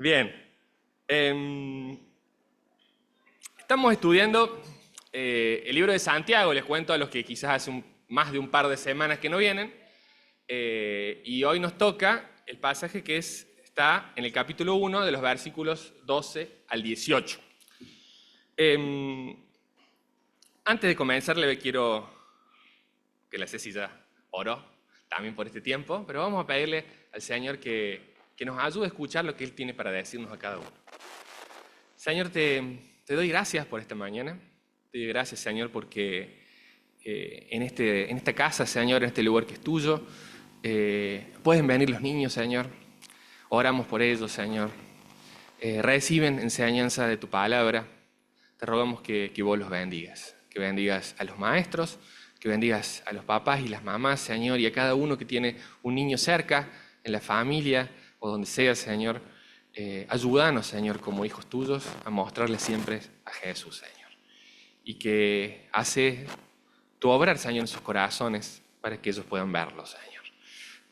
Bien. Estamos estudiando el libro de Santiago, les cuento a los que quizás hace más de un par de semanas que no vienen, y hoy nos toca el pasaje que está en el capítulo 1 de los versículos 12 al 18. Antes de comenzar, le quiero que la Ceci ya oró también por este tiempo, pero vamos a pedirle al Señor que nos ayude a escuchar lo que Él tiene para decirnos a cada uno. Señor, te doy gracias por esta mañana. Te doy gracias, Señor, porque en esta casa, Señor, en este lugar que es tuyo, pueden venir los niños, Señor. Oramos por ellos, Señor. Reciben enseñanza de tu palabra. Te rogamos que vos los bendigas. Que bendigas a los maestros, que bendigas a los papás y las mamás, Señor, y a cada uno que tiene un niño cerca, en la familia o donde sea, Señor. Ayúdanos, Señor, como hijos tuyos, a mostrarle siempre a Jesús, Señor. Y que hace tu obrar, Señor, en sus corazones para que ellos puedan verlo, Señor.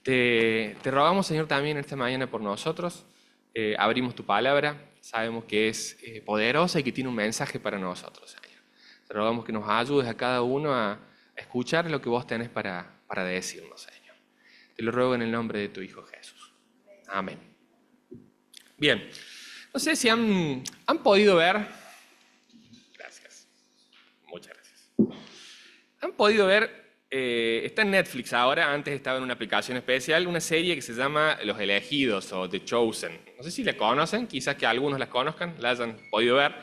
Te rogamos, Señor, también esta mañana por nosotros. Abrimos tu palabra, sabemos que es poderosa y que tiene un mensaje para nosotros, Señor. Te rogamos que nos ayudes a cada uno a escuchar lo que vos tenés para decirnos, Señor. Te lo ruego en el nombre de tu Hijo Jesús. Amén. Bien, no sé si han podido ver, gracias, muchas gracias, han podido ver, está en Netflix ahora, antes estaba en una aplicación especial, una serie que se llama Los Elegidos o The Chosen. No sé si la conocen, quizás que algunos la conozcan, la hayan podido ver.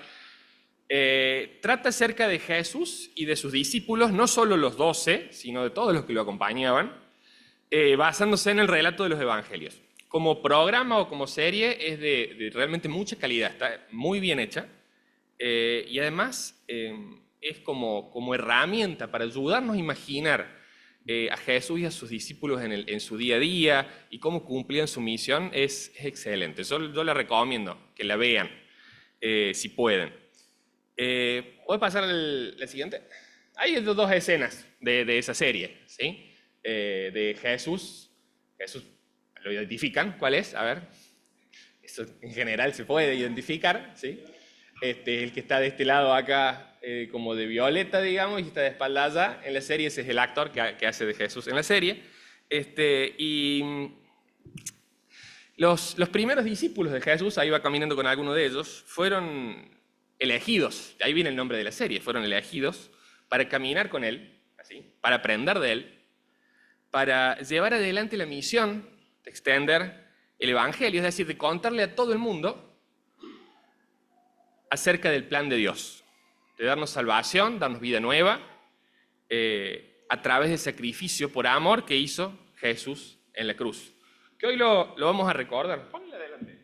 Trata acerca de Jesús y de sus discípulos, no solo los 12, sino de todos los que lo acompañaban, basándose en el relato de los evangelios. Como programa o como serie es de realmente mucha calidad, está muy bien hecha y además es como herramienta para ayudarnos a imaginar a Jesús y a sus discípulos en su día a día y cómo cumplían su misión. Es excelente. Yo la recomiendo que la vean si pueden. ¿Puedo pasar la siguiente? Hay dos escenas de esa serie, ¿sí? De Jesús. ¿Lo identifican? ¿Cuál es? A ver. Eso en general se puede identificar, ¿sí? El que está de este lado acá como de violeta, digamos, y está de espalda allá. En la serie ese es el actor que hace de Jesús en la serie. Y los primeros discípulos de Jesús, ahí va caminando con alguno de ellos, fueron elegidos, ahí viene el nombre de la serie, fueron elegidos para caminar con él, así, para aprender de él, para llevar adelante la misión de extender el evangelio, es decir, de contarle a todo el mundo acerca del plan de Dios, de darnos salvación, darnos vida nueva, a través del sacrificio por amor que hizo Jesús en la cruz. Que hoy lo vamos a recordar. Ponle adelante.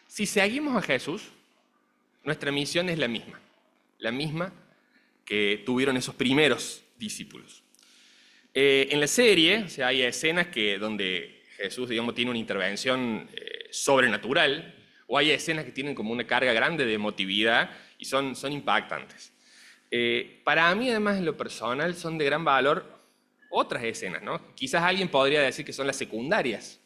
Si seguimos a Jesús, nuestra misión es la misma que tuvieron esos primeros discípulos. En la serie, o sea, hay escenas donde Jesús, digamos, tiene una intervención sobrenatural, o hay escenas que tienen como una carga grande de emotividad y son impactantes. Para mí, además, en lo personal, son de gran valor otras escenas, ¿no? Quizás alguien podría decir que son las secundarias,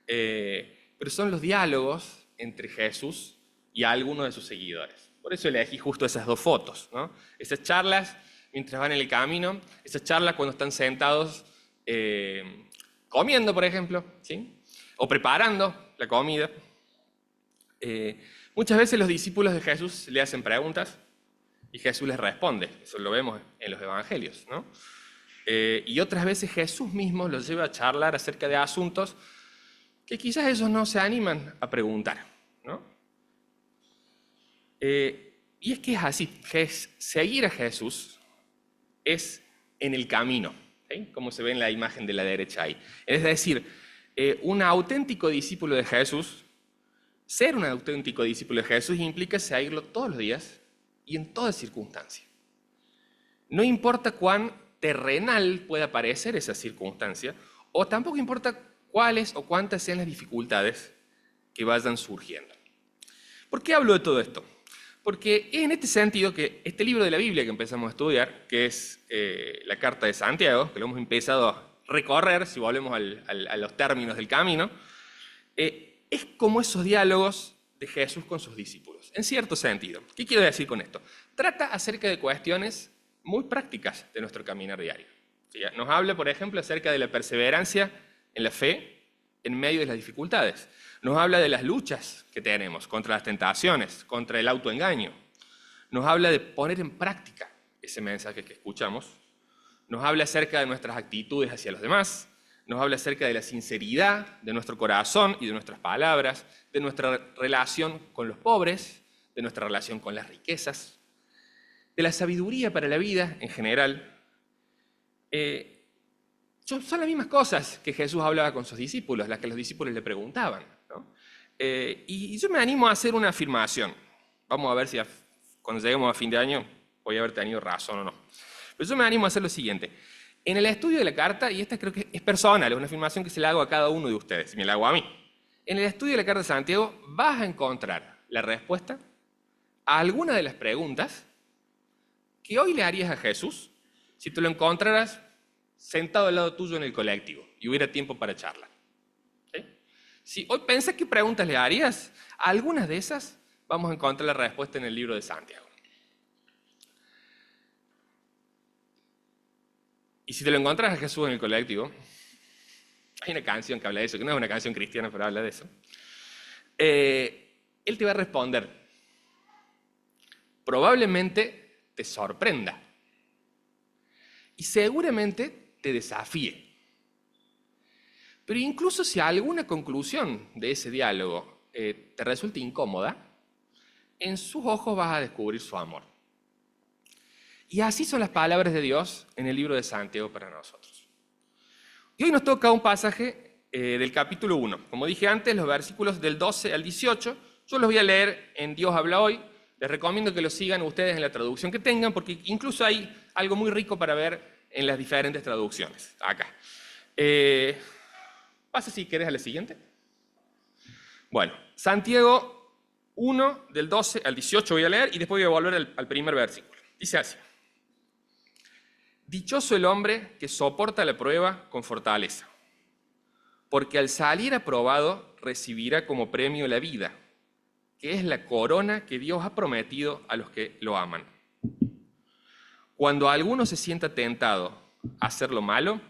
pero son los diálogos entre Jesús y algunos de sus seguidores. Por eso elegí justo esas dos fotos, ¿no? Esas charlas mientras van en el camino, esas charlas cuando están sentados comiendo, por ejemplo, ¿sí? O preparando la comida. Muchas veces los discípulos de Jesús le hacen preguntas y Jesús les responde. Eso lo vemos en los evangelios, ¿no? Y otras veces Jesús mismo los lleva a charlar acerca de asuntos que quizás ellos no se animan a preguntar, ¿no? Y es que es así, seguir a Jesús es en el camino, ¿sí? Como se ve en la imagen de la derecha ahí. Es decir, un auténtico discípulo de Jesús, ser un auténtico discípulo de Jesús implica seguirlo todos los días y en toda circunstancia. No importa cuán terrenal pueda parecer esa circunstancia, o tampoco importa cuáles o cuántas sean las dificultades que vayan surgiendo. ¿Por qué hablo de todo esto? Porque es en este sentido que este libro de la Biblia que empezamos a estudiar, que es la Carta de Santiago, que lo hemos empezado a recorrer, si volvemos a los términos del camino, es como esos diálogos de Jesús con sus discípulos, en cierto sentido. ¿Qué quiero decir con esto? Trata acerca de cuestiones muy prácticas de nuestro caminar diario. ¿Sí? Nos habla, por ejemplo, acerca de la perseverancia en la fe en medio de las dificultades. Nos habla de las luchas que tenemos contra las tentaciones, contra el autoengaño. Nos habla de poner en práctica ese mensaje que escuchamos. Nos habla acerca de nuestras actitudes hacia los demás. Nos habla acerca de la sinceridad de nuestro corazón y de nuestras palabras, de nuestra relación con los pobres, de nuestra relación con las riquezas, de la sabiduría para la vida en general. Son las mismas cosas que Jesús hablaba con sus discípulos, las que los discípulos le preguntaban, ¿no? Y yo me animo a hacer una afirmación. Vamos a ver si cuando lleguemos a fin de año voy a haber tenido razón o no. Pero yo me animo a hacer lo siguiente. En el estudio de la carta, y esta creo que es personal, es una afirmación que se la hago a cada uno de ustedes, me la hago a mí. En el estudio de la carta de Santiago vas a encontrar la respuesta a alguna de las preguntas que hoy le harías a Jesús si te lo encontraras sentado al lado tuyo en el colectivo y hubiera tiempo para charlar. ¿Sí? Si hoy pensás qué preguntas le harías, a algunas de esas vamos a encontrar la respuesta en el libro de Santiago. Y si te lo encuentras a Jesús en el colectivo, hay una canción que habla de eso, que no es una canción cristiana, pero habla de eso. Él te va a responder. Probablemente te sorprenda. Y seguramente te desafíe. Pero incluso si alguna conclusión de ese diálogo te resulta incómoda, en sus ojos vas a descubrir su amor. Y así son las palabras de Dios en el libro de Santiago para nosotros. Y hoy nos toca un pasaje del capítulo 1. Como dije antes, los versículos del 12 al 18, yo los voy a leer en Dios habla hoy. Les recomiendo que lo sigan ustedes en la traducción que tengan, porque incluso hay algo muy rico para ver en las diferentes traducciones. Acá. Pasa si querés a la siguiente. Bueno, Santiago 1, del 12 al 18 voy a leer y después voy a volver al primer versículo. Dice así. Dichoso el hombre que soporta la prueba con fortaleza, porque al salir aprobado recibirá como premio la vida, que es la corona que Dios ha prometido a los que lo aman. Cuando alguno se sienta tentado a hacer lo malo,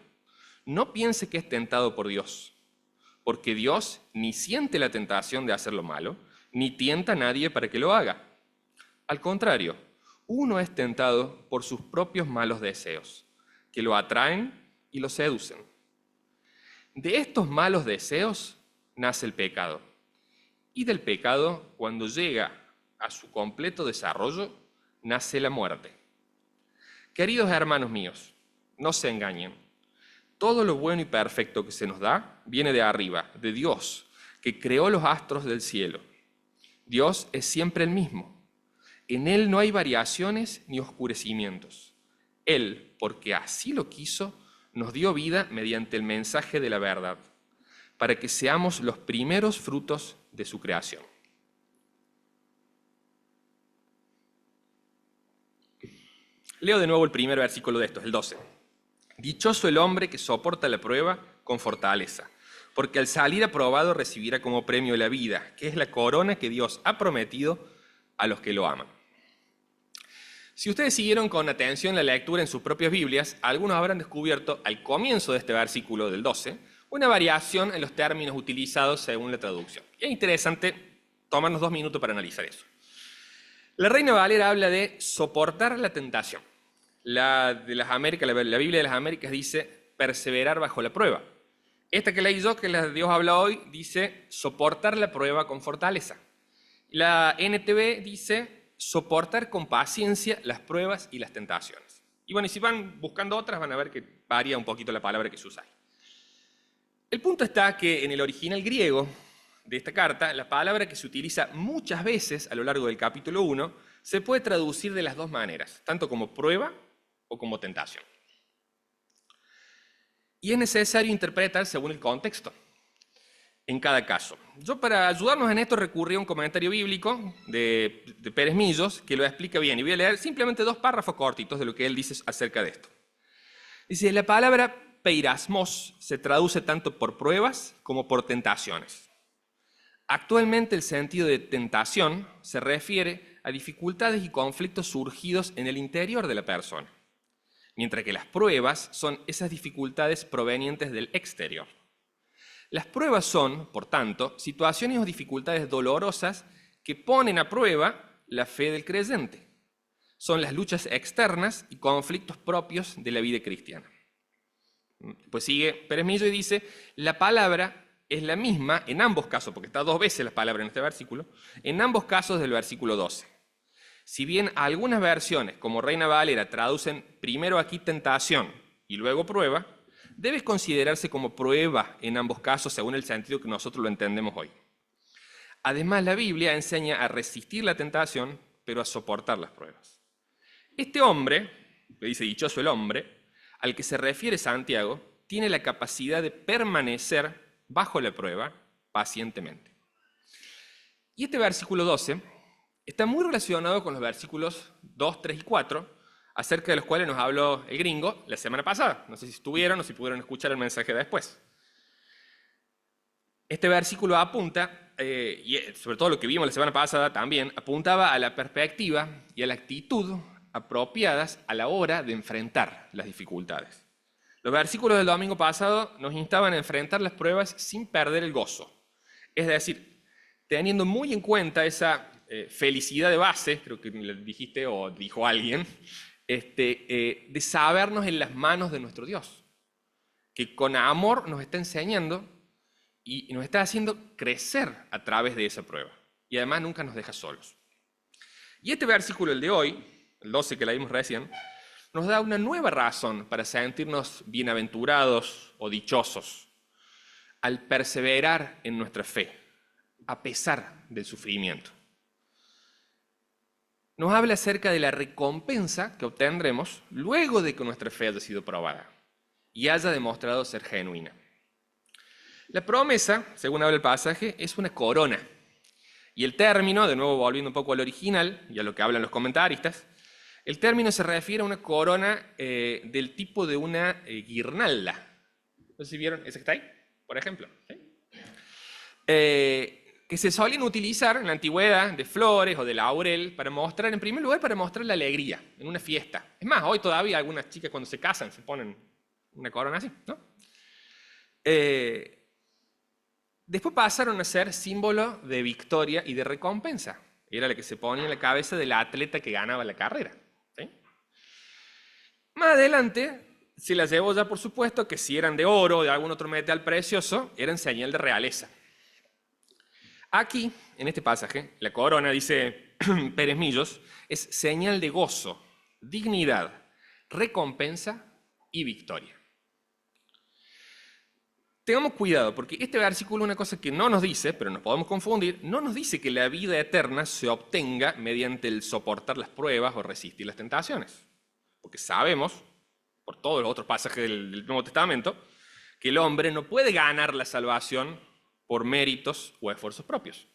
no piense que es tentado por Dios, porque Dios ni siente la tentación de hacer lo malo, ni tienta a nadie para que lo haga. Al contrario, uno es tentado por sus propios malos deseos, que lo atraen y lo seducen. De estos malos deseos nace el pecado. Y del pecado, cuando llega a su completo desarrollo, nace la muerte. Queridos hermanos míos, no se engañen. Todo lo bueno y perfecto que se nos da viene de arriba, de Dios, que creó los astros del cielo. Dios es siempre el mismo. En Él no hay variaciones ni oscurecimientos. Él, porque así lo quiso, nos dio vida mediante el mensaje de la verdad, para que seamos los primeros frutos de su creación. Leo de nuevo el primer versículo de esto, el 12. Dichoso el hombre que soporta la prueba con fortaleza, porque al salir aprobado recibirá como premio la vida, que es la corona que Dios ha prometido a los que lo aman. Si ustedes siguieron con atención la lectura en sus propias Biblias, algunos habrán descubierto al comienzo de este versículo del 12 una variación en los términos utilizados según la traducción. Y es interesante tomarnos 2 minutos para analizar eso. La Reina Valera habla de soportar la tentación. La Biblia de las Américas dice perseverar bajo la prueba. Esta que leí yo, que la de Dios habla hoy, dice soportar la prueba con fortaleza. La NTV dice soportar con paciencia las pruebas y las tentaciones. Y bueno, y si van buscando otras, van a ver que varía un poquito la palabra que se usa ahí. El punto está que en el original griego de esta carta, la palabra que se utiliza muchas veces a lo largo del capítulo 1 se puede traducir de las dos maneras, tanto como prueba o como tentación. Y es necesario interpretar según el contexto. en cada caso. Yo, para ayudarnos en esto, recurrí a un comentario bíblico de Pérez Millos que lo explica bien, y voy a leer simplemente 2 párrafos cortitos de lo que él dice acerca de esto. Dice: la palabra peirasmos se traduce tanto por pruebas como por tentaciones. Actualmente el sentido de tentación se refiere a dificultades y conflictos surgidos en el interior de la persona, mientras que las pruebas son esas dificultades provenientes del exterior. Las pruebas son, por tanto, situaciones o dificultades dolorosas que ponen a prueba la fe del creyente. Son las luchas externas y conflictos propios de la vida cristiana. Pues sigue Pérez Millo y dice: la palabra es la misma en ambos casos, porque está 2 veces la palabra en este versículo, en ambos casos del versículo 12. Si bien algunas versiones, como Reina Valera, traducen primero aquí tentación y luego prueba, debe considerarse como prueba en ambos casos según el sentido que nosotros lo entendemos hoy. Además, la Biblia enseña a resistir la tentación, pero a soportar las pruebas. Este hombre, le dice dichoso el hombre, al que se refiere Santiago, tiene la capacidad de permanecer bajo la prueba pacientemente. Y este versículo 12 está muy relacionado con los versículos 2, 3 y 4, acerca de los cuales nos habló el gringo la semana pasada. No sé si estuvieron o si pudieron escuchar el mensaje de después. Este versículo apunta, y sobre todo lo que vimos la semana pasada también, apuntaba a la perspectiva y a la actitud apropiadas a la hora de enfrentar las dificultades. Los versículos del domingo pasado nos instaban a enfrentar las pruebas sin perder el gozo. Es decir, teniendo muy en cuenta esa felicidad de base, creo que le dijiste o dijo alguien, de sabernos en las manos de nuestro Dios, que con amor nos está enseñando y nos está haciendo crecer a través de esa prueba. Y además nunca nos deja solos. Y este versículo, el de hoy, el 12 que la vimos recién, nos da una nueva razón para sentirnos bienaventurados o dichosos al perseverar en nuestra fe, a pesar del sufrimiento. Nos habla acerca de la recompensa que obtendremos luego de que nuestra fe haya sido probada y haya demostrado ser genuina. La promesa, según habla el pasaje, es una corona. Y el término, de nuevo volviendo un poco al original y a lo que hablan los comentaristas, el término se refiere a una corona del tipo de una guirnalda. No sé si vieron esa que está ahí, por ejemplo. ¿Sí? Que se solían utilizar en la antigüedad de flores o de laurel para mostrar, en primer lugar, para mostrar la alegría en una fiesta. Es más, hoy todavía algunas chicas cuando se casan se ponen una corona así, ¿no? Después pasaron a ser símbolo de victoria y de recompensa. Era la que se ponía en la cabeza del atleta que ganaba la carrera. ¿Sí? Más adelante se las llevó ya, por supuesto, que si eran de oro o de algún otro metal precioso, eran señal de realeza. Aquí, en este pasaje, la corona, dice Pérez Millos, es señal de gozo, dignidad, recompensa y victoria. Tengamos cuidado, porque este versículo, una cosa que no nos dice, pero nos podemos confundir, no nos dice que la vida eterna se obtenga mediante el soportar las pruebas o resistir las tentaciones. Porque sabemos, por todos los otros pasajes del Nuevo Testamento, que el hombre no puede ganar la salvación por méritos o esfuerzos propios.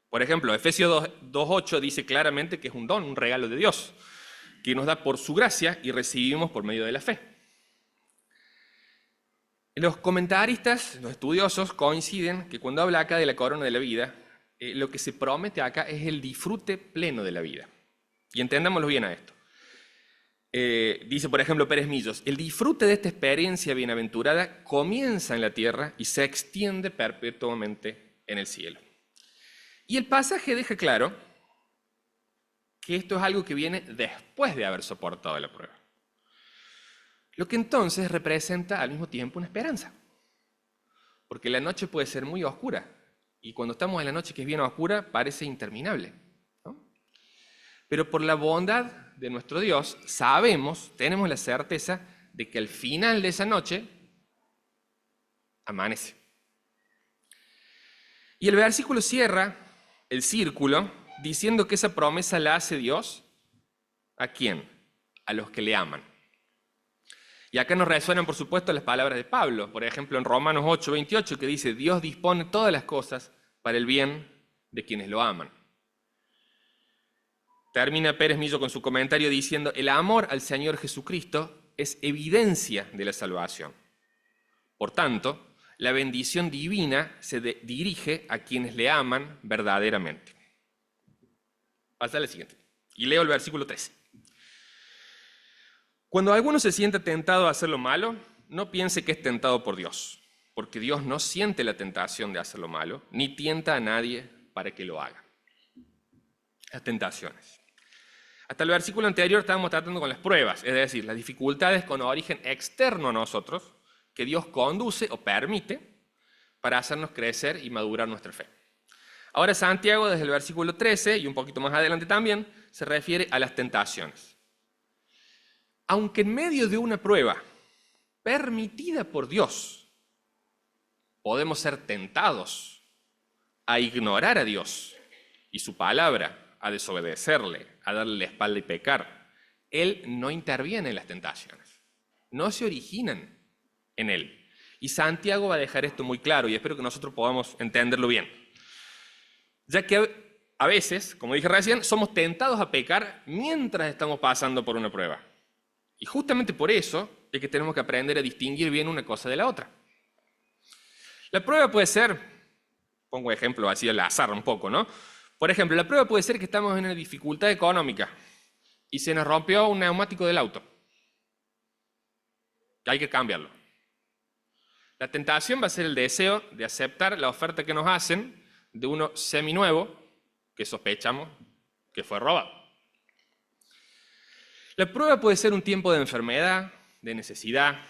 Por ejemplo, Efesios 2:8 dice claramente que es un don, un regalo de Dios, que nos da por su gracia y recibimos por medio de la fe. Los comentaristas, los estudiosos, coinciden que cuando habla acá de la corona de la vida, lo que se promete acá es el disfrute pleno de la vida. Y entendámoslo bien a esto. Dice, por ejemplo, Pérez Millos, el disfrute de esta experiencia bienaventurada comienza en la tierra y se extiende perpetuamente en el cielo. Y el pasaje deja claro que esto es algo que viene después de haber soportado la prueba. Lo que entonces representa al mismo tiempo una esperanza. Porque la noche puede ser muy oscura. Y cuando estamos en la noche que es bien oscura, parece interminable, ¿no? Pero por la bondad de nuestro Dios, tenemos la certeza de que al final de esa noche, amanece. Y el versículo cierra el círculo diciendo que esa promesa la hace Dios, ¿a quién? A los que le aman. Y acá nos resuenan, por supuesto, las palabras de Pablo. Por ejemplo, en Romanos 8:28, que dice, Dios dispone todas las cosas para el bien de quienes lo aman. Termina Pérez Millo con su comentario diciendo, el amor al Señor Jesucristo es evidencia de la salvación. Por tanto, la bendición divina se dirige a quienes le aman verdaderamente. Pasa a la siguiente. Y leo el versículo 13. Cuando alguno se siente tentado a hacer lo malo, no piense que es tentado por Dios, porque Dios no siente la tentación de hacer lo malo, ni tienta a nadie para que lo haga. Las tentaciones. Hasta el versículo anterior estábamos tratando con las pruebas, es decir, las dificultades con origen externo a nosotros, que Dios conduce o permite para hacernos crecer y madurar nuestra fe. Ahora Santiago, desde el versículo 13 y un poquito más adelante también, se refiere a las tentaciones. Aunque en medio de una prueba permitida por Dios, podemos ser tentados a ignorar a Dios y su palabra, a desobedecerle, a darle la espalda y pecar. Él no interviene en las tentaciones, no se originan en Él. Y Santiago va a dejar esto muy claro y espero que nosotros podamos entenderlo bien. Ya que a veces, como dije recién, somos tentados a pecar mientras estamos pasando por una prueba. Y justamente por eso es que tenemos que aprender a distinguir bien una cosa de la otra. La prueba puede ser, pongo ejemplo así al azar un poco, ¿no? Por ejemplo, la prueba puede ser que estamos en una dificultad económica y se nos rompió un neumático del auto. Y hay que cambiarlo. La tentación va a ser el deseo de aceptar la oferta que nos hacen de uno seminuevo que sospechamos que fue robado. La prueba puede ser un tiempo de enfermedad, de necesidad,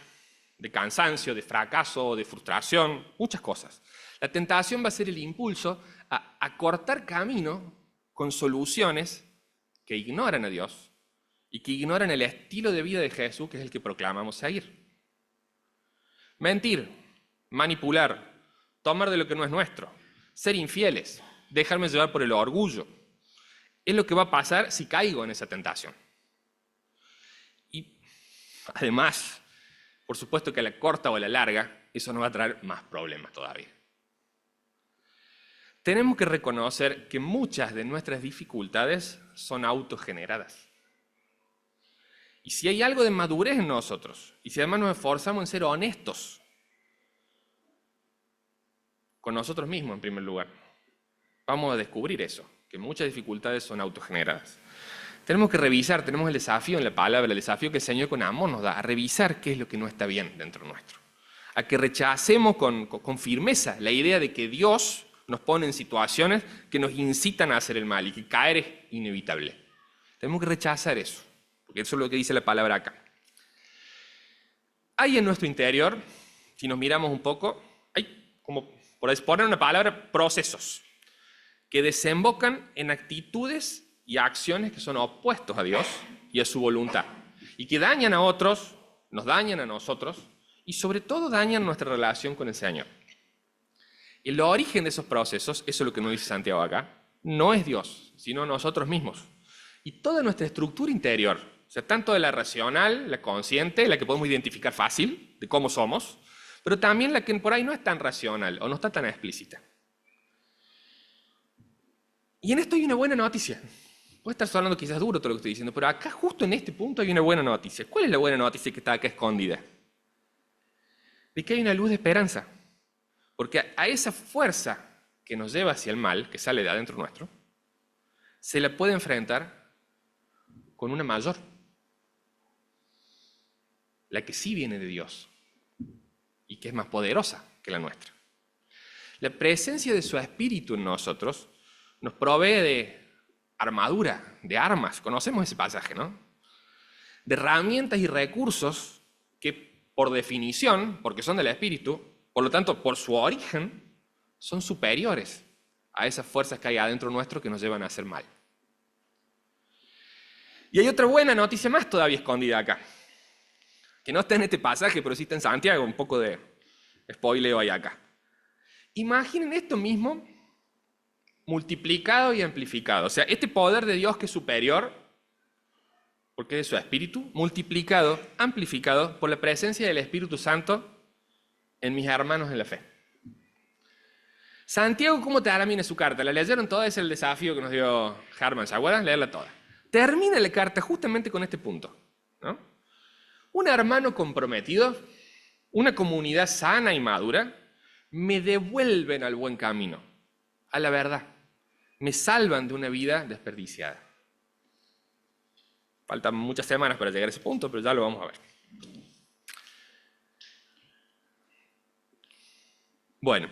de cansancio, de fracaso, de frustración, muchas cosas. La tentación va a ser el impulso a cortar camino con soluciones que ignoran a Dios y que ignoran el estilo de vida de Jesús, que es el que proclamamos seguir. Mentir, manipular, tomar de lo que no es nuestro, ser infieles, dejarme llevar por el orgullo, es lo que va a pasar si caigo en esa tentación. Y además, por supuesto que a la corta o a la larga, eso nos va a traer más problemas todavía. Tenemos que reconocer que muchas de nuestras dificultades son autogeneradas. Y si hay algo de madurez en nosotros, y si además nos esforzamos en ser honestos con nosotros mismos en primer lugar, vamos a descubrir eso, que muchas dificultades son autogeneradas. Tenemos que revisar, tenemos el desafío en la palabra, el desafío que el Señor con amor nos da, a revisar qué es lo que no está bien dentro nuestro. A que rechacemos con firmeza la idea de que Dios nos pone en situaciones que nos incitan a hacer el mal y que caer es inevitable. Tenemos que rechazar eso, porque eso es lo que dice la palabra acá. Hay en nuestro interior, si nos miramos un poco, hay, como por poner una palabra, procesos que desembocan en actitudes y acciones que son opuestos a Dios y a su voluntad, y que dañan a otros, nos dañan a nosotros, y sobre todo dañan nuestra relación con el Señor. El origen de esos procesos, eso es lo que nos dice Santiago acá, no es Dios, sino nosotros mismos. Y toda nuestra estructura interior, o sea, tanto de la racional, la consciente, la que podemos identificar fácil, de cómo somos, pero también la que por ahí no es tan racional o no está tan explícita. Y en esto hay una buena noticia. Puede estar sonando quizás duro todo lo que estoy diciendo, pero acá justo en este punto hay una buena noticia. ¿Cuál es la buena noticia que está acá escondida? De que hay una luz de esperanza. Porque a esa fuerza que nos lleva hacia el mal, que sale de adentro nuestro, se la puede enfrentar con una mayor. La que sí viene de Dios y que es más poderosa que la nuestra. La presencia de su Espíritu en nosotros nos provee de armadura, de armas. Conocemos ese pasaje, ¿no? De herramientas y recursos que, por definición, porque son del Espíritu, por lo tanto, por su origen, son superiores a esas fuerzas que hay adentro nuestro que nos llevan a hacer mal. Y hay otra buena noticia más todavía escondida acá, que no está en este pasaje, pero sí está en Santiago, un poco de spoileo hay acá. Imaginen esto mismo multiplicado y amplificado. O sea, este poder de Dios que es superior, porque es su Espíritu, multiplicado, amplificado por la presencia del Espíritu Santo en mis hermanos en la fe. Santiago, ¿cómo termina su carta? ¿La leyeron toda? Es el desafío que nos dio Herman, ¿se acuerdan? Leerla toda. Termina la carta justamente con este punto, ¿no? Un hermano comprometido, una comunidad sana y madura, me devuelven al buen camino, a la verdad. Me salvan de una vida desperdiciada. Faltan muchas semanas para llegar a ese punto, pero ya lo vamos a ver. Bueno,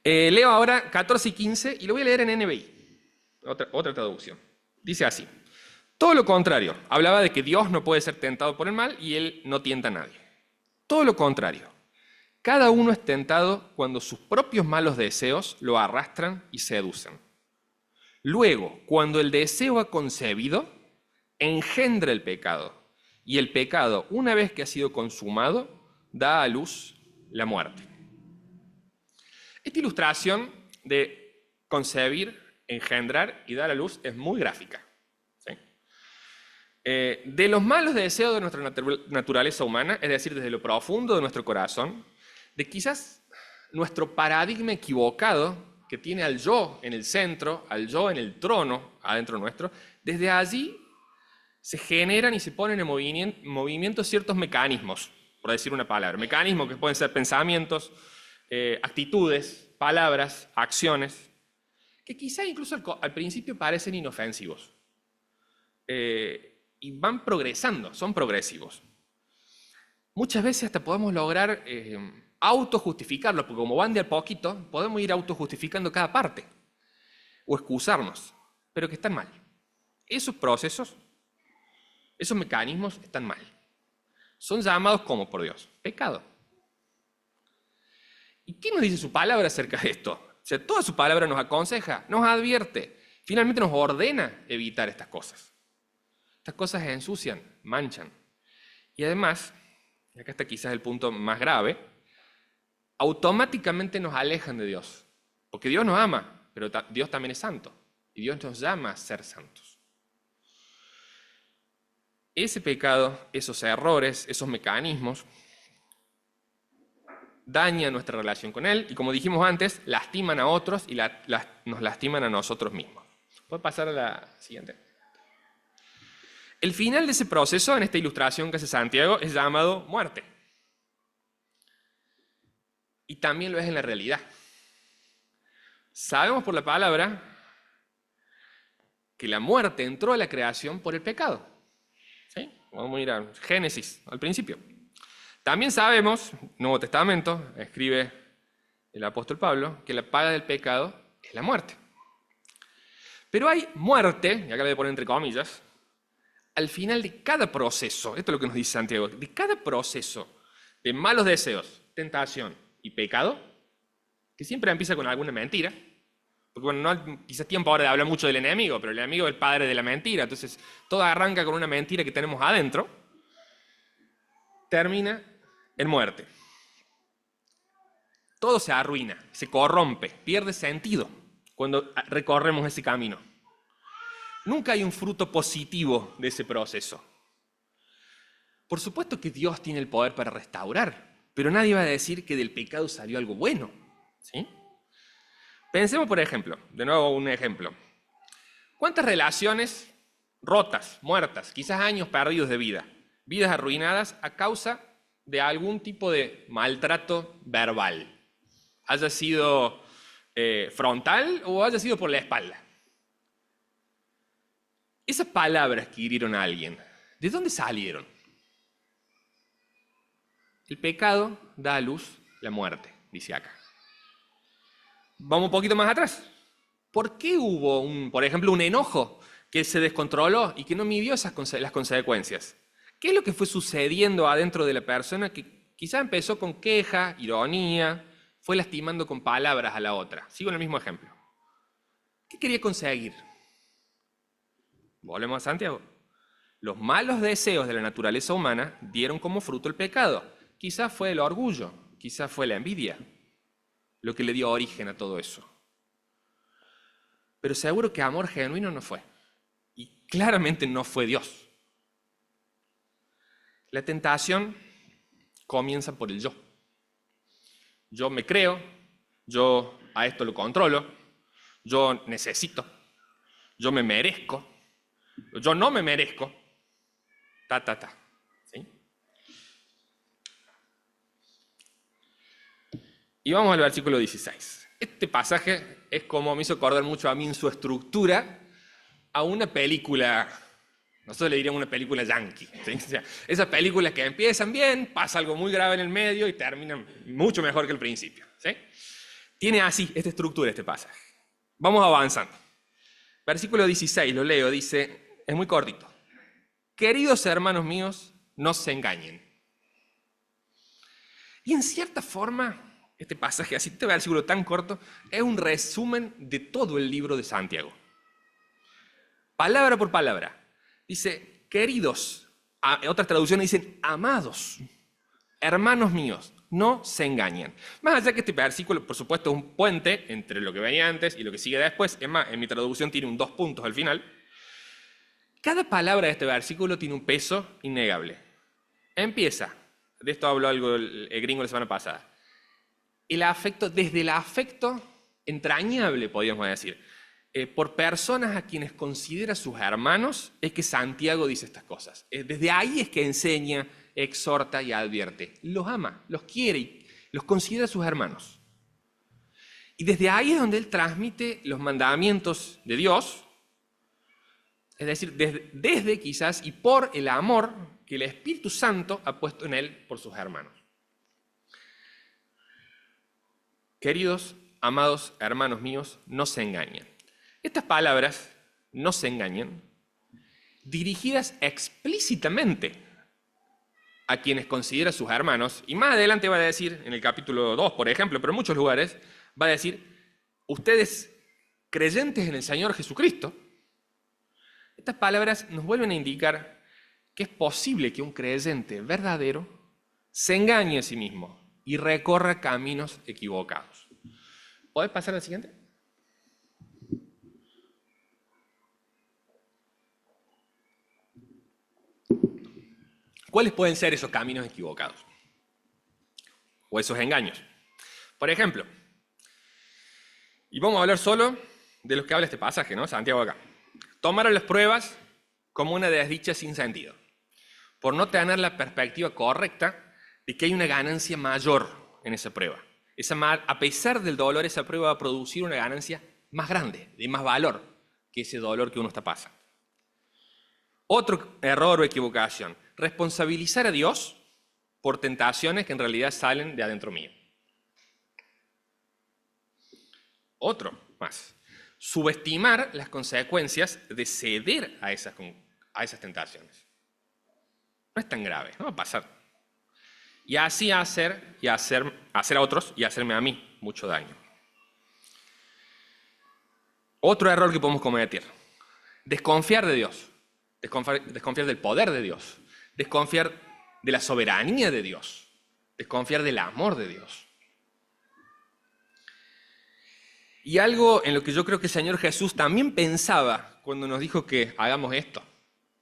leo ahora 14 y 15 y lo voy a leer en NBI, otra traducción. Dice así: todo lo contrario, hablaba de que Dios no puede ser tentado por el mal y Él no tienta a nadie. Todo lo contrario, cada uno es tentado cuando sus propios malos deseos lo arrastran y seducen. Luego, cuando el deseo ha concebido, engendra el pecado. Y el pecado, una vez que ha sido consumado, da a luz la muerte. Esta ilustración de concebir, engendrar y dar a luz es muy gráfica. ¿Sí? De los malos deseos de nuestra naturaleza humana, es decir, desde lo profundo de nuestro corazón, de quizás nuestro paradigma equivocado que tiene al yo en el centro, al yo en el trono adentro nuestro, desde allí se generan y se ponen en movimiento ciertos mecanismos, por decir una palabra. Mecanismos que pueden ser pensamientos, actitudes, palabras, acciones, que quizá incluso al principio parecen inofensivos. Y van progresando, son progresivos. Muchas veces hasta podemos lograr autojustificarlo, porque como van de a poquito, podemos ir autojustificando cada parte, o excusarnos, pero que están mal. Esos procesos, esos mecanismos están mal. Son llamados como por Dios, pecado. ¿Y qué nos dice su palabra acerca de esto? O sea, toda su palabra nos aconseja, nos advierte, finalmente nos ordena evitar estas cosas. Estas cosas se ensucian, manchan. Y además, y acá está quizás el punto más grave, automáticamente nos alejan de Dios. Porque Dios nos ama, pero Dios también es santo. Y Dios nos llama a ser santos. Ese pecado, esos errores, esos mecanismos, dañan nuestra relación con Él y, como dijimos antes, lastiman a otros y nos lastiman a nosotros mismos. ¿Puedo pasar a la siguiente? El final de ese proceso, en esta ilustración que hace Santiago, es llamado muerte. Y también lo es en la realidad. Sabemos por la palabra que la muerte entró a la creación por el pecado. ¿Sí? Vamos a ir a Génesis, al principio. También sabemos, Nuevo Testamento, escribe el apóstol Pablo, que la paga del pecado es la muerte. Pero hay muerte, y acá le voy a poner entre comillas, al final de cada proceso, esto es lo que nos dice Santiago, de cada proceso de malos deseos, tentación y pecado, que siempre empieza con alguna mentira, porque bueno, no quizás tiempo ahora de hablar mucho del enemigo, pero el enemigo es el padre de la mentira, entonces todo arranca con una mentira que tenemos adentro, termina en muerte. Todo se arruina, se corrompe, pierde sentido cuando recorremos ese camino. Nunca hay un fruto positivo de ese proceso. Por supuesto que Dios tiene el poder para restaurar, pero nadie va a decir que del pecado salió algo bueno. ¿Sí? Pensemos, por ejemplo, de nuevo un ejemplo. ¿Cuántas relaciones rotas, muertas, quizás años perdidos de vida, vidas arruinadas a causa de algún tipo de maltrato verbal? Haya sido frontal o haya sido por la espalda. Esas palabras que hirieron a alguien, ¿de dónde salieron? El pecado da a luz la muerte, dice acá. Vamos un poquito más atrás. ¿Por qué hubo, por ejemplo, un enojo que se descontroló y que no midió las consecuencias? ¿Qué es lo que fue sucediendo adentro de la persona que quizá empezó con queja, ironía, fue lastimando con palabras a la otra? Sigo en el mismo ejemplo. ¿Qué quería conseguir? Volvemos a Santiago. Los malos deseos de la naturaleza humana dieron como fruto el pecado. Quizás fue el orgullo, quizás fue la envidia, lo que le dio origen a todo eso. Pero seguro que amor genuino no fue. Y claramente no fue Dios. La tentación comienza por el yo. Yo me creo, yo a esto lo controlo, yo necesito, yo me merezco, yo no me merezco, ¿sí? Y vamos al versículo 16. Este pasaje es como me hizo acordar mucho a mí en su estructura a una película, nosotros le diríamos una película yankee, ¿sí? O sea, esas películas que empiezan bien, pasa algo muy grave en el medio y terminan mucho mejor que el principio, ¿sí? Tiene así esta estructura este pasaje. Vamos avanzando. Versículo 16, lo leo, dice, es muy cortito. Queridos hermanos míos, no se engañen. Y en cierta forma, este pasaje, así, este versículo tan corto, es un resumen de todo el libro de Santiago. Palabra por palabra. Dice, queridos, otras traducciones dicen, amados, hermanos míos, no se engañen. Más allá que este versículo, por supuesto, es un puente entre lo que venía antes y lo que sigue después. Es más, en mi traducción tiene un 2 puntos al final. Cada palabra de este versículo tiene un peso innegable. Empieza, de esto habló algo el gringo la semana pasada, el afecto, desde el afecto entrañable, podríamos decir, por personas a quienes considera sus hermanos, es que Santiago dice estas cosas. Desde ahí es que enseña, exhorta y advierte. Los ama, los quiere y los considera sus hermanos. Y desde ahí es donde él transmite los mandamientos de Dios, es decir, desde quizás y por el amor que el Espíritu Santo ha puesto en él por sus hermanos. Queridos, amados hermanos míos, no se engañen. Estas palabras, no se engañen, dirigidas explícitamente a quienes considera sus hermanos, y más adelante va a decir, en el capítulo 2, por ejemplo, pero en muchos lugares, va a decir, ustedes creyentes en el Señor Jesucristo. Estas palabras nos vuelven a indicar que es posible que un creyente verdadero se engañe a sí mismo y recorra caminos equivocados. ¿Podés pasar al siguiente? ¿Cuáles pueden ser esos caminos equivocados? O esos engaños. Por ejemplo, y vamos a hablar solo de los que habla este pasaje, ¿no? Santiago acá. Tomaron las pruebas como una desdicha sin sentido, por no tener la perspectiva correcta de que hay una ganancia mayor en esa prueba. A pesar del dolor, esa prueba va a producir una ganancia más grande, de más valor que ese dolor que uno está pasando. Otro error o equivocación, responsabilizar a Dios por tentaciones que en realidad salen de adentro mío. Otro más, subestimar las consecuencias de ceder a esas tentaciones. No es tan grave, no va a pasar. Y así hacer a otros y hacerme a mí mucho daño. Otro error que podemos cometer, desconfiar de Dios, desconfiar del poder de Dios, desconfiar de la soberanía de Dios, desconfiar del amor de Dios. Y algo en lo que yo creo que el Señor Jesús también pensaba cuando nos dijo que hagamos esto,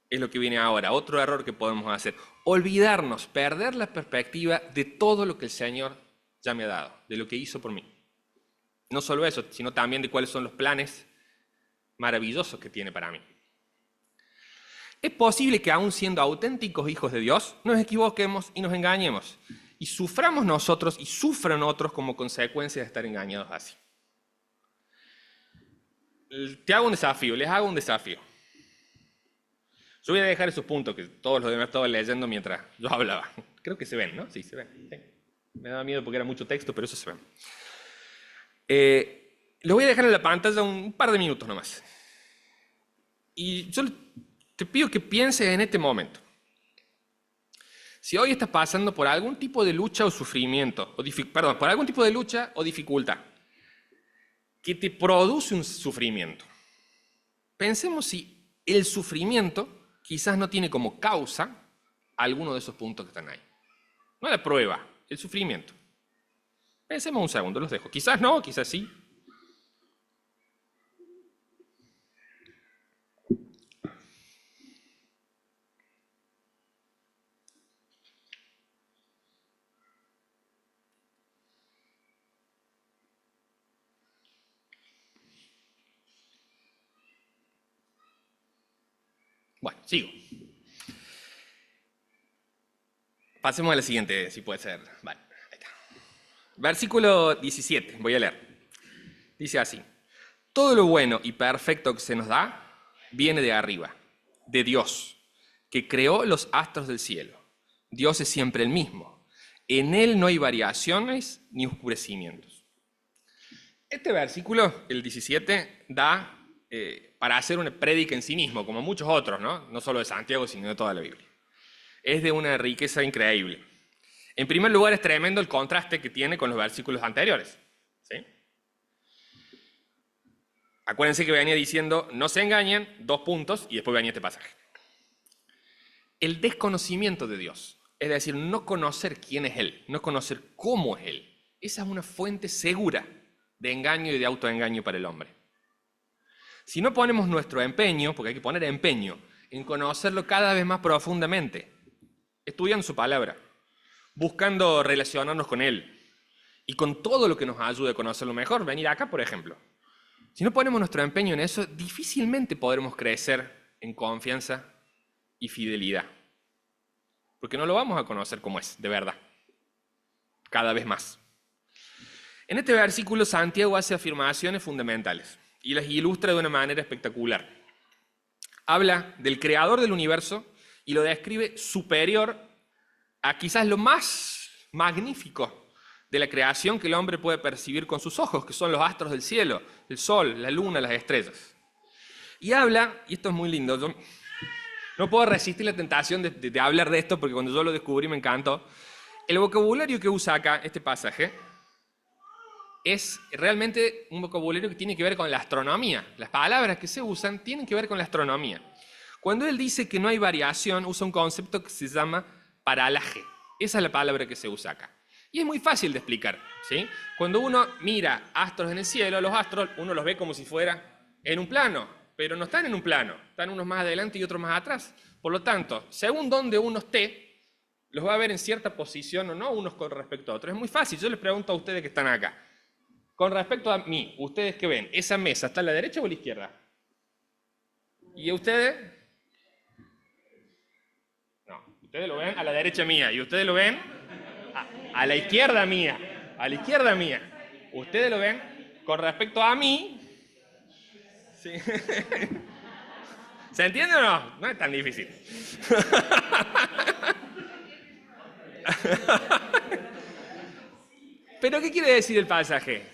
es lo que viene ahora, otro error que podemos hacer. Olvidarnos, perder la perspectiva de todo lo que el Señor ya me ha dado, de lo que hizo por mí. No solo eso, sino también de cuáles son los planes maravillosos que tiene para mí. Es posible que aún siendo auténticos hijos de Dios, nos equivoquemos y nos engañemos. Y suframos nosotros y sufran otros como consecuencia de estar engañados así. Te hago un desafío, les hago un desafío. Yo voy a dejar esos puntos que todos los demás estaban leyendo mientras yo hablaba. Creo que se ven, ¿no? Sí, se ven. Sí. Me daba miedo porque era mucho texto, pero eso se ven. Lo voy a dejar en la pantalla un par de minutos nomás. Y yo te pido que pienses en este momento. Si hoy estás pasando por algún tipo de lucha o sufrimiento, por algún tipo de lucha o dificultad que te produce un sufrimiento, pensemos si el sufrimiento quizás no tiene como causa alguno de esos puntos que están ahí. No la prueba, el sufrimiento. Pensemos un segundo, los dejo. Quizás no, quizás sí. sigo. Pasemos a la siguiente, si puede ser. Vale, ahí está. Versículo 17, voy a leer. Dice así: todo lo bueno y perfecto que se nos da viene de arriba, de Dios, que creó los astros del cielo. Dios es siempre el mismo. En Él no hay variaciones ni oscurecimientos. Este versículo, el 17, da para hacer una prédica en sí mismo, como muchos otros, ¿no? No solo de Santiago, sino de toda la Biblia. Es de una riqueza increíble. En primer lugar, es tremendo el contraste que tiene con los versículos anteriores, ¿sí? Acuérdense que venía diciendo, no se engañen, 2 puntos, y después venía este pasaje. El desconocimiento de Dios, es decir, no conocer quién es Él, no conocer cómo es Él, esa es una fuente segura de engaño y de autoengaño para el hombre. Si no ponemos nuestro empeño, porque hay que poner empeño, en conocerlo cada vez más profundamente, estudiando su palabra, buscando relacionarnos con Él, y con todo lo que nos ayude a conocerlo mejor, venir acá, por ejemplo. Si no ponemos nuestro empeño en eso, difícilmente podremos crecer en confianza y fidelidad. Porque no lo vamos a conocer como es, de verdad. Cada vez más. En este versículo, Santiago hace afirmaciones fundamentales y las ilustra de una manera espectacular. Habla del creador del universo y lo describe superior a quizás lo más magnífico de la creación que el hombre puede percibir con sus ojos, que son los astros del cielo, el sol, la luna, las estrellas. Y habla, y esto es muy lindo, yo no puedo resistir la tentación de hablar de esto, porque cuando yo lo descubrí me encantó. El vocabulario que usa acá este pasaje es realmente un vocabulario que tiene que ver con la astronomía. Las palabras que se usan tienen que ver con la astronomía. Cuando él dice que no hay variación, usa un concepto que se llama paralaje. Esa es la palabra que se usa acá. Y es muy fácil de explicar, ¿sí? Cuando uno mira astros en el cielo, los astros uno los ve como si fuera en un plano, pero no están en un plano, están unos más adelante y otros más atrás. Por lo tanto, según donde uno esté, los va a ver en cierta posición o no, unos con respecto a otros. Es muy fácil, yo les pregunto a ustedes que están acá. Con respecto a mí, ¿ustedes qué ven? ¿Esa mesa está a la derecha o a la izquierda? ¿Y ustedes? No, ustedes lo ven a la derecha mía. ¿Y ustedes lo ven? A la izquierda mía. A la izquierda mía. ¿Ustedes lo ven? Con respecto a mí. ¿Sí? ¿Se entiende o no? No es tan difícil. ¿Pero qué quiere decir el pasaje?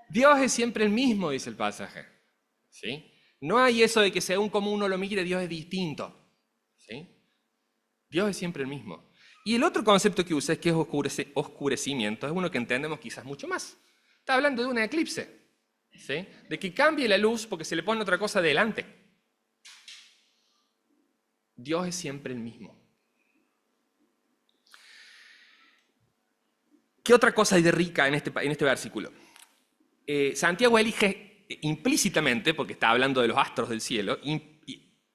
Dios es siempre el mismo, dice el pasaje. ¿Sí? No hay eso de que según como uno lo mire, Dios es distinto. ¿Sí? Dios es siempre el mismo. Y el otro concepto que usa es que es oscurecimiento, es uno que entendemos quizás mucho más. Está hablando de un eclipse, ¿sí? De que cambie la luz porque se le pone otra cosa delante. Dios es siempre el mismo. ¿Qué otra cosa hay de rica en este versículo? Santiago elige implícitamente, porque está hablando de los astros del cielo,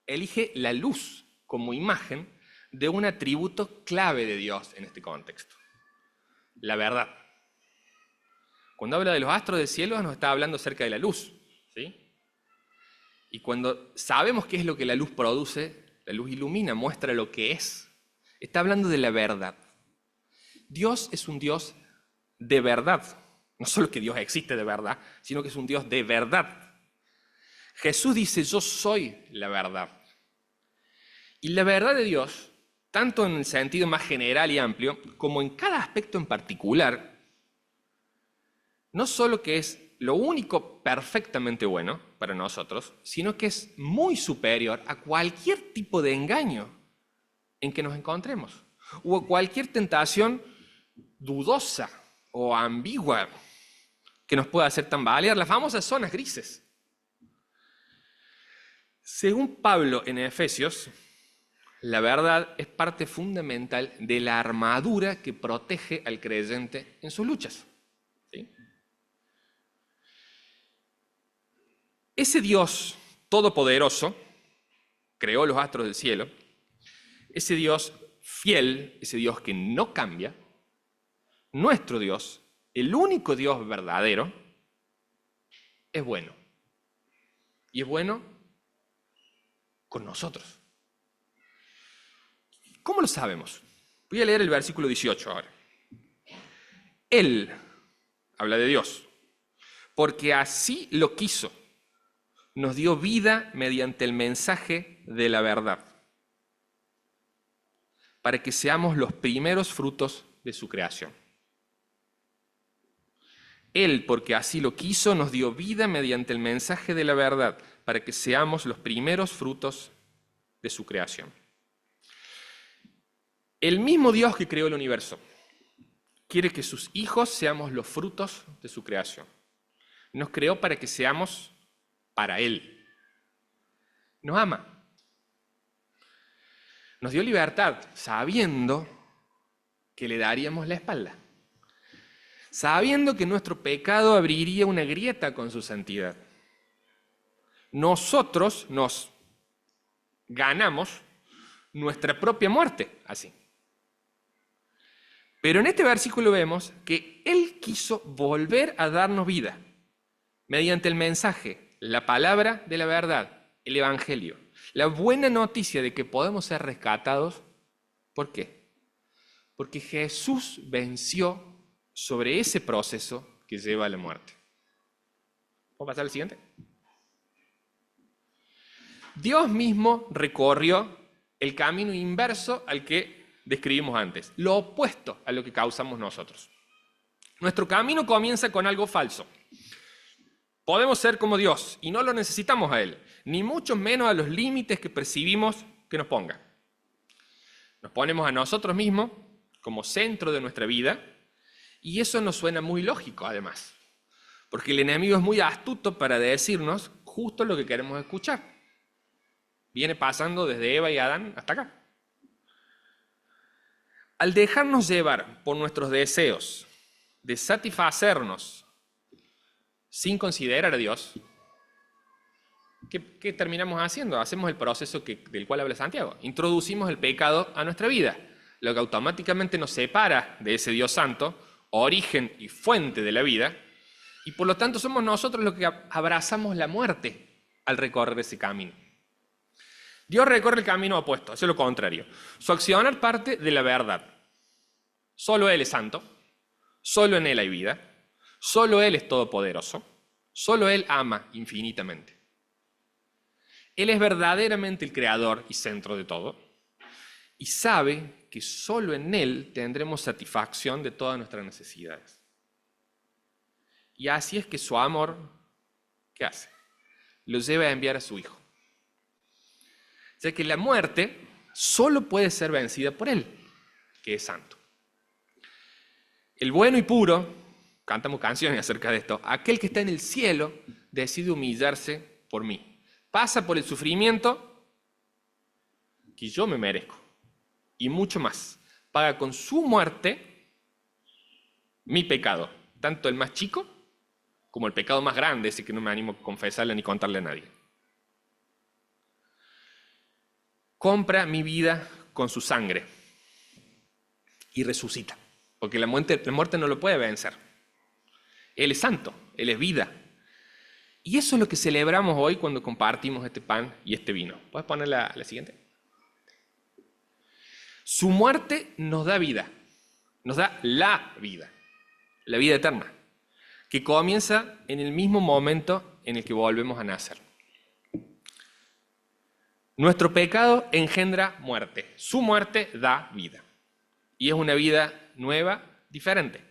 elige la luz como imagen de un atributo clave de Dios en este contexto: la verdad. Cuando habla de los astros del cielo nos está hablando acerca de la luz, ¿sí? Y cuando sabemos qué es lo que la luz produce, la luz ilumina, muestra lo que es. Está hablando de la verdad. Dios es un Dios de verdad. No solo que Dios existe de verdad, sino que es un Dios de verdad. Jesús dice, yo soy la verdad. Y la verdad de Dios, tanto en el sentido más general y amplio, como en cada aspecto en particular, no solo que es lo único perfectamente bueno para nosotros, sino que es muy superior a cualquier tipo de engaño en que nos encontremos, o a cualquier tentación dudosa o ambigua que nos pueda hacer tambalear, las famosas zonas grises. Según Pablo en Efesios, la verdad es parte fundamental de la armadura que protege al creyente en sus luchas. ¿Sí? Ese Dios todopoderoso creó los astros del cielo, ese Dios fiel, ese Dios que no cambia, nuestro Dios, el único Dios verdadero, es bueno. Y es bueno con nosotros. ¿Cómo lo sabemos? Voy a leer el versículo 18 ahora. Él, habla de Dios, porque así lo quiso, nos dio vida mediante el mensaje de la verdad, para que seamos los primeros frutos de su creación. Él, porque así lo quiso, nos dio vida mediante el mensaje de la verdad, para que seamos los primeros frutos de su creación. El mismo Dios que creó el universo quiere que sus hijos seamos los frutos de su creación. Nos creó para que seamos para Él. Nos ama. Nos dio libertad, sabiendo que le daríamos la espalda. Sabiendo que nuestro pecado abriría una grieta con su santidad. Nosotros nos ganamos nuestra propia muerte así. Pero en este versículo vemos que Él quiso volver a darnos vida mediante el mensaje, la palabra de la verdad, el Evangelio. La buena noticia de que podemos ser rescatados. ¿Por qué? Porque Jesús venció sobre ese proceso que lleva a la muerte. ¿Puedo pasar al siguiente? Dios mismo recorrió el camino inverso al que describimos antes, lo opuesto a lo que causamos nosotros. Nuestro camino comienza con algo falso. Podemos ser como Dios y no lo necesitamos a Él, ni mucho menos a los límites que percibimos que nos ponga. Nos ponemos a nosotros mismos como centro de nuestra vida y eso nos suena muy lógico además, porque el enemigo es muy astuto para decirnos justo lo que queremos escuchar. Viene pasando desde Eva y Adán hasta acá. Al dejarnos llevar por nuestros deseos de satisfacernos sin considerar a Dios, ¿qué terminamos haciendo? Hacemos el proceso del cual habla Santiago. Introducimos el pecado a nuestra vida, lo que automáticamente nos separa de ese Dios santo, origen y fuente de la vida, y por lo tanto somos nosotros los que abrazamos la muerte al recorrer ese camino. Dios recorre el camino opuesto, eso es lo contrario. Su accionar parte de la verdad. Solo Él es santo, solo en Él hay vida, solo Él es todopoderoso, solo Él ama infinitamente. Él es verdaderamente el creador y centro de todo, y sabe que solo en Él tendremos satisfacción de todas nuestras necesidades. Y así es que su amor, ¿qué hace? Lo lleva a enviar a su Hijo. O sea que la muerte solo puede ser vencida por Él, que es santo. El bueno y puro, cantamos canciones acerca de esto, aquel que está en el cielo decide humillarse por mí. Pasa por el sufrimiento que yo me merezco y mucho más. Paga con su muerte mi pecado, tanto el más chico como el pecado más grande, ese que no me animo a confesarle ni contarle a nadie. Compra mi vida con su sangre y resucita, porque la muerte no lo puede vencer. Él es santo, Él es vida. Y eso es lo que celebramos hoy cuando compartimos este pan y este vino. ¿Puedes poner la siguiente? Su muerte nos da vida, nos da la vida eterna, que comienza en el mismo momento en el que volvemos a nacer. Nuestro pecado engendra muerte, su muerte da vida. Y es una vida nueva, diferente,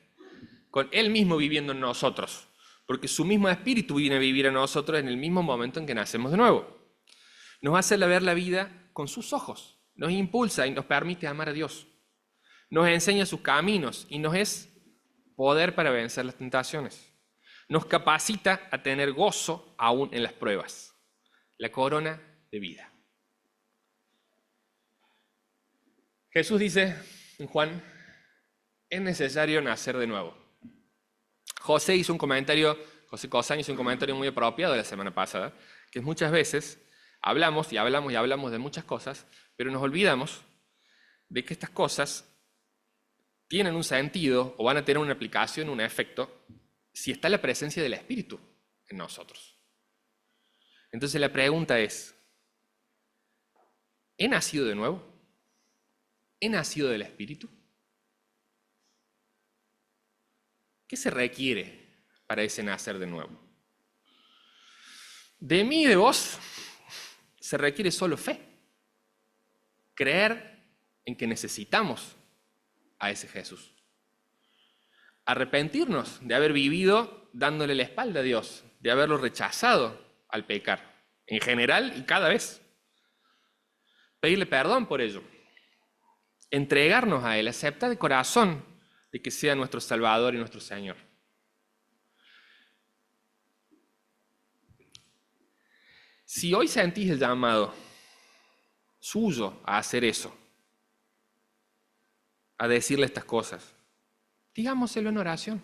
con Él mismo viviendo en nosotros, porque su mismo espíritu viene a vivir en nosotros en el mismo momento en que nacemos de nuevo. Nos hace ver la vida con sus ojos, nos impulsa y nos permite amar a Dios. Nos enseña sus caminos y nos es poder para vencer las tentaciones. Nos capacita a tener gozo aún en las pruebas, la corona de vida. Jesús dice en Juan, es necesario nacer de nuevo. José Cosaña hizo un comentario muy apropiado la semana pasada, que muchas veces hablamos de muchas cosas, pero nos olvidamos de que estas cosas tienen un sentido o van a tener una aplicación, un efecto, si está la presencia del Espíritu en nosotros. Entonces la pregunta es, ¿He nacido de nuevo? ¿He nacido del Espíritu? ¿Qué se requiere para ese nacer de nuevo? De mí y de vos se requiere solo fe. Creer en que necesitamos a ese Jesús. Arrepentirnos de haber vivido dándole la espalda a Dios, de haberlo rechazado al pecar, en general y cada vez. Pedirle perdón por ello. Entregarnos a Él, aceptar de corazón de que sea nuestro Salvador y nuestro Señor. Si hoy sentís el llamado suyo a hacer eso, a decirle estas cosas, digámoselo en oración,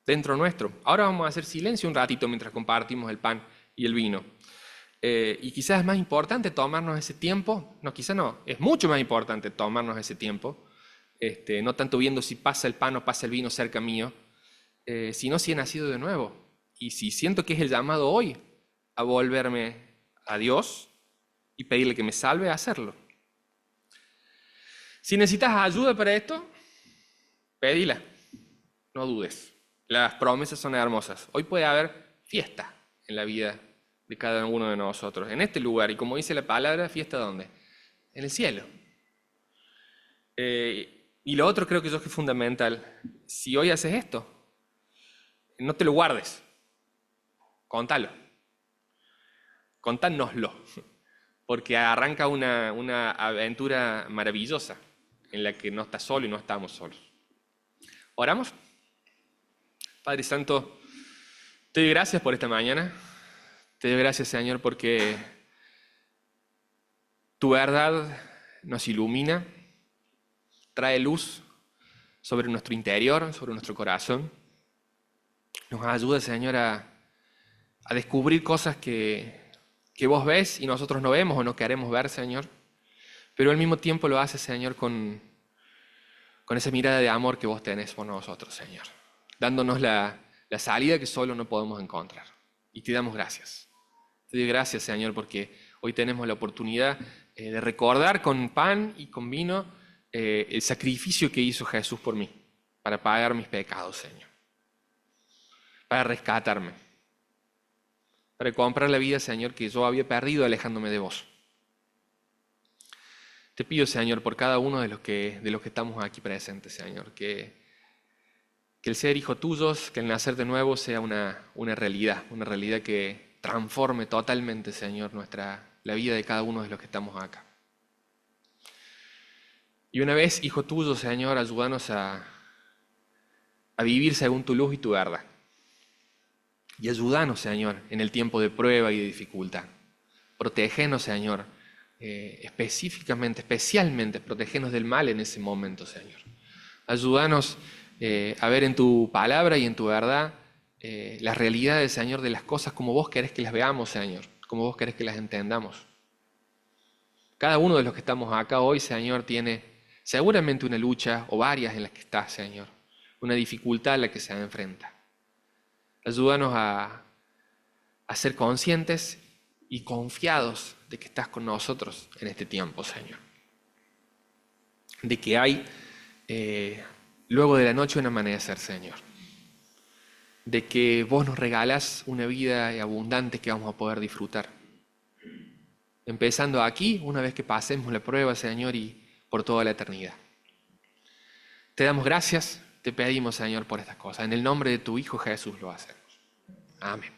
dentro nuestro. Ahora vamos a hacer silencio un ratito mientras compartimos el pan y el vino. Y quizás es más importante tomarnos ese tiempo, no, quizás no, es mucho más importante tomarnos ese tiempo, no tanto viendo si pasa el pan o pasa el vino cerca mío, sino si he nacido de nuevo. Y si siento que es el llamado hoy a volverme a Dios y pedirle que me salve, a hacerlo. Si necesitas ayuda para esto, pedila, no dudes. Las promesas son hermosas. Hoy puede haber fiesta en la vida de cada uno de nosotros, en este lugar. Y como dice la palabra, ¿fiesta dónde? En el cielo. Y lo otro creo que es fundamental. Si hoy haces esto, no te lo guardes. Contalo. Contánoslo. Porque arranca una aventura maravillosa en la que no estás solo y no estamos solos. ¿Oramos? Padre Santo, te doy gracias por esta mañana. Te doy gracias, Señor, porque tu verdad nos ilumina, trae luz sobre nuestro interior, sobre nuestro corazón. Nos ayuda, Señor, a descubrir cosas que vos ves y nosotros no vemos o no queremos ver, Señor. Pero al mismo tiempo lo haces, Señor, con esa mirada de amor que vos tenés por nosotros, Señor. Dándonos la salida que solo no podemos encontrar. Y te damos gracias. Te doy gracias, Señor, porque hoy tenemos la oportunidad de recordar con pan y con vino el sacrificio que hizo Jesús por mí, para pagar mis pecados, Señor. Para rescatarme. Para comprar la vida, Señor, que yo había perdido alejándome de vos. Te pido, Señor, por cada uno de los que estamos aquí presentes, Señor, que el ser hijo tuyos, que el nacer de nuevo sea una realidad que transforme totalmente, Señor, la vida de cada uno de los que estamos acá. Y una vez, hijo tuyo, Señor, ayúdanos a vivir según tu luz y tu verdad. Y ayúdanos, Señor, en el tiempo de prueba y de dificultad. Protégenos, Señor, específicamente, especialmente, protégenos del mal en ese momento, Señor. Ayúdanos a ver en tu palabra y en tu verdad las realidades, Señor, de las cosas como vos querés que las veamos, Señor, como vos querés que las entendamos. Cada uno de los que estamos acá hoy, Señor, tiene seguramente una lucha o varias en las que está, Señor, una dificultad a la que se enfrenta. Ayúdanos a ser conscientes y confiados de que estás con nosotros en este tiempo, Señor. De que hay luego de la noche un amanecer, Señor. De que vos nos regalas una vida abundante que vamos a poder disfrutar. Empezando aquí, una vez que pasemos la prueba, Señor, y por toda la eternidad. Te damos gracias, te pedimos, Señor, por estas cosas. En el nombre de tu Hijo Jesús lo hacemos. Amén.